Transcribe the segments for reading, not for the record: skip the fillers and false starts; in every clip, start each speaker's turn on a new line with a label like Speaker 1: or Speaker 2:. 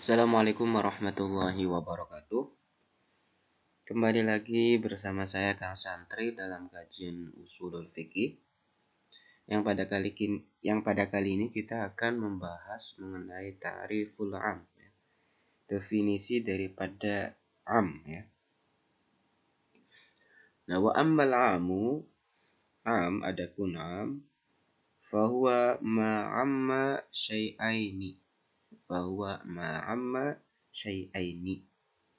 Speaker 1: Assalamualaikum warahmatullahi wabarakatuh. Kembali lagi bersama saya Kang Santri dalam kajian Ushulul Fiqih. Yang pada kali ini kita akan membahas mengenai ta'riful am, ya. Definisi daripada am, ya. Nah, wa ammal amu, am adapun am, fahuwa ma'amma syai'aini. Fahuwa ma'amma syai'aini.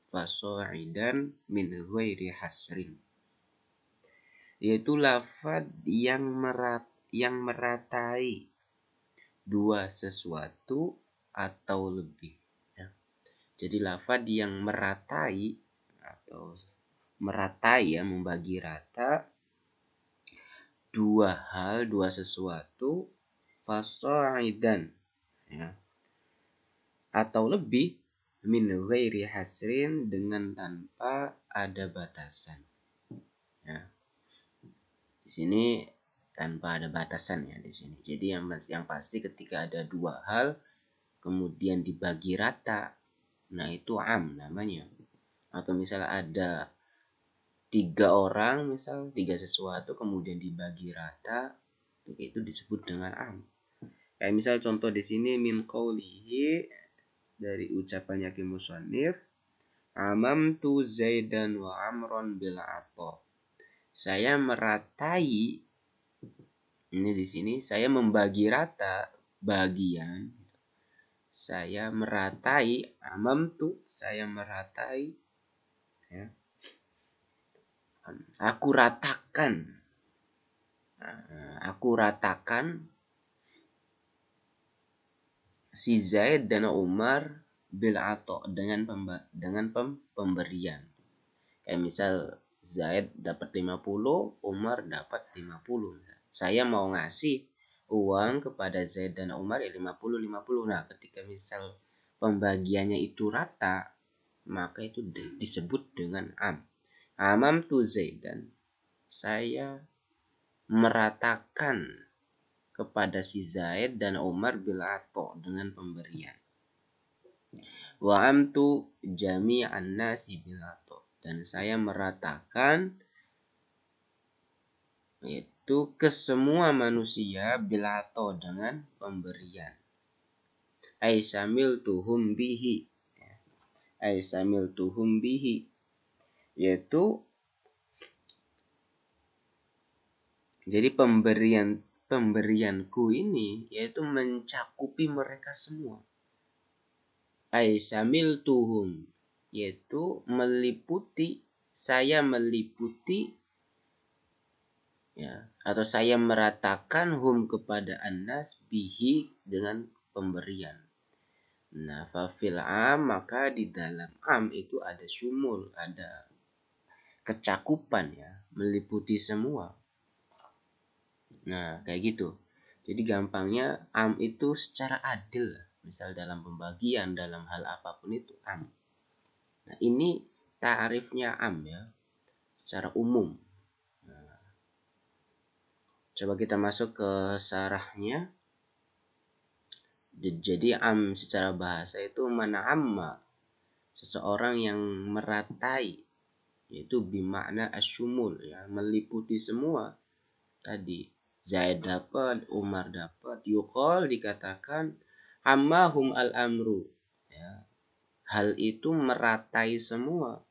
Speaker 1: Faso'idan min ghairi hasrin, yaitu lafaz yang meratai dua sesuatu atau lebih, ya. Jadi lafaz yang meratai atau meratai, ya, membagi rata dua hal, dua sesuatu, faso'idan, ya, atau lebih, min ghairi hasrin, dengan tanpa ada batasan, ya. Di sini tanpa ada batasan, ya, di sini. Jadi yang pasti ketika ada dua hal kemudian dibagi rata, nah itu am namanya. Atau misalnya ada tiga orang, misal tiga sesuatu kemudian dibagi rata, itu disebut dengan am. Kayak misal contoh di sini min qaulihi, dari ucapannya ki musannif, amamtu Zaidan wa Amron bil ato. Saya meratai, ini di sini saya membagi rata bagian. Saya meratai, amamtu, saya meratai, ya. Aku ratakan. Aku ratakan si Zaid dan Umar bil ato, dengan pemberian. Kayak misal Zaid dapat 50, Umar dapat 50. Saya mau ngasih uang kepada Zaid dan Umar, ya 50-50. Nah, ketika misal pembagiannya itu rata, maka itu disebut dengan am. Amam tu Zaidan, saya meratakan kepada si Zaid dan Umar bil ato, dengan pemberian. Wa amtu jami'an nasi bil ato, dan saya meratakan yaitu ke semua manusia bil ato, dengan pemberian. Ai samil tuhum bihi, ai samil tuhum bihi, yaitu jadi pemberianku ini yaitu mencakupi mereka semua. Ai samil tuhum, yaitu meliputi, saya meliputi, ya, atau saya meratakan hum kepada annas bihi, dengan pemberian. Nah, fafil am, maka di dalam am itu ada syumul, ada kecakupan, ya, meliputi semua. Nah, kayak gitu. Jadi gampangnya am itu secara adil, misal dalam pembagian, dalam hal apapun itu am. Nah, ini ta'rifnya am, ya, secara umum. Nah, coba kita masuk ke syarahnya. Jadi am secara bahasa itu mana amma, seseorang yang meratai, yaitu bimakna asyumul, ya, meliputi semua. Tadi Zaid dapat, Umar dapat, yuqal, dikatakan ammahum al-amru, ya, hal itu meratai semua.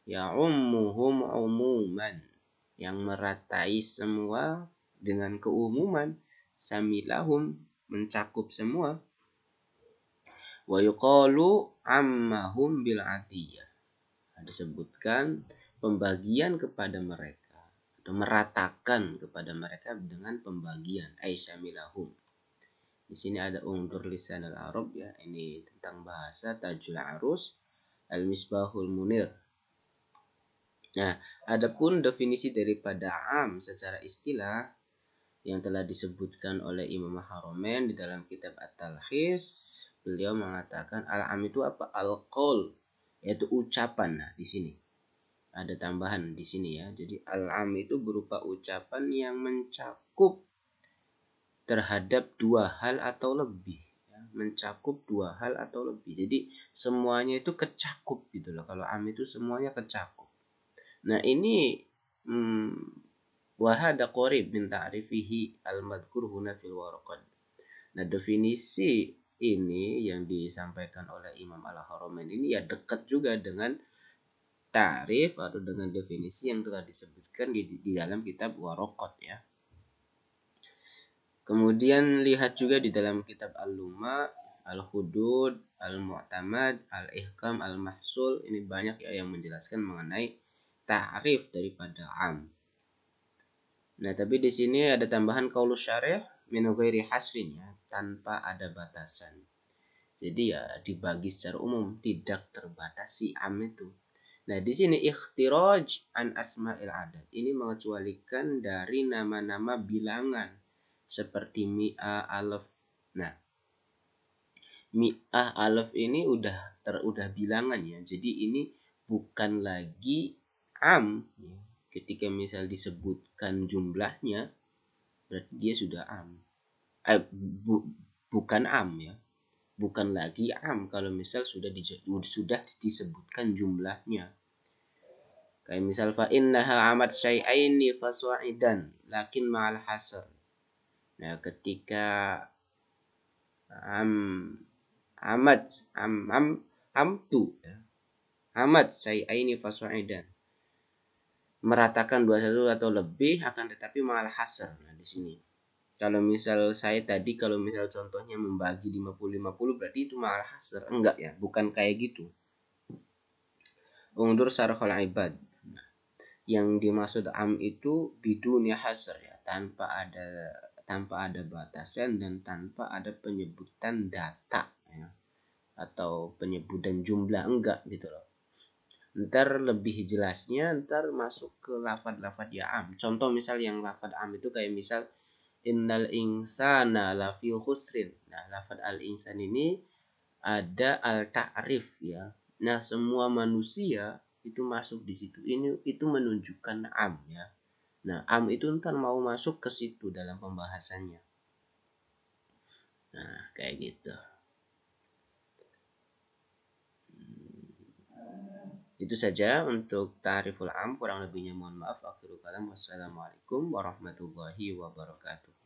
Speaker 1: Ya ummuhum umuman, yang meratai semua dengan keumuman. Samilahum, mencakup semua. Wa yuqalu ammahum bil atiyah, disebutkan pembagian kepada mereka, atau meratakan kepada mereka dengan pembagian. Ai samilahum. Di sini ada unzur lisan al-arab, ya, ini tentang bahasa Tajul Arus Al-Misbahul Munir. Nah, adapun definisi daripada am secara istilah yang telah disebutkan oleh Imam Haramain di dalam kitab At-Talkhis, beliau mengatakan al-am itu apa? Al-qaul, yaitu ucapan. Nah, di sini ada tambahan di sini, ya. Jadi al-am itu berupa ucapan yang mencakup terhadap dua hal atau lebih, ya, mencakup dua hal atau lebih. Jadi semuanya itu kecakup gitu loh. Kalau am itu semuanya kecakup. Nah ini wahada qorib min ta'rifihi al-madhkur huna fil waraqat. Nah definisi ini yang disampaikan oleh Imam Al-Haramain ini ya dekat juga dengan ta'rif atau dengan definisi yang telah disebutkan di dalam kitab Waraqat ya. Kemudian lihat juga di dalam kitab Al-Luma, Al-Hudud, Al-Mu'tamad, Al-Ihkam, Al-Mahsul. Ini banyak ya yang menjelaskan mengenai ta'rif daripada am. Nah, tapi di sini ada tambahan qaulus syarih min ghairi hasrin ya, tanpa ada batasan. Jadi ya dibagi secara umum, tidak terbatasi am itu. Nah, di sini ikhtiraj an asma'il adad. Ini mengecualikan dari nama-nama bilangan seperti mi'ah, alaf. Nah, mi'ah, alaf ini udah bilangan ya. Jadi ini bukan lagi am ya. Ketika misal disebutkan jumlahnya berarti dia sudah am. Bukan am ya. Bukan lagi am kalau misal sudah disebutkan jumlahnya. Kayak misal fa innaha amat syai'aini faswa'idan lakin ma'al hasr. Nah, ketika amat syai'aini faswa'idan meratakan 21 atau lebih akan tetapi ma'al hasr. Nah, di sini kalau misal saya tadi kalau misal contohnya membagi 50-50 berarti itu ma'al hasr. Enggak ya, bukan kayak gitu. Undur Sarhul Ibad. Nah, yang dimaksud am itu biduni hasr ya, tanpa ada batasan dan tanpa ada penyebutan data ya, atau penyebutan jumlah, enggak gitu loh. Ntar lebih jelasnya ntar masuk ke lafad-lafad ya am. Contoh misal yang lafad am itu kayak misal innal insana lafi khusrin. Nah, lafad al insan ini ada al ta'rif ya. Nah, semua manusia itu masuk di situ. Itu menunjukkan am ya. Nah, am itu ntar mau masuk ke situ dalam pembahasannya. Nah, kayak gitu. Itu saja untuk ta'riful am. Kurang lebihnya mohon maaf. Akhirul kalam. Wassalamualaikum warahmatullahi wabarakatuh.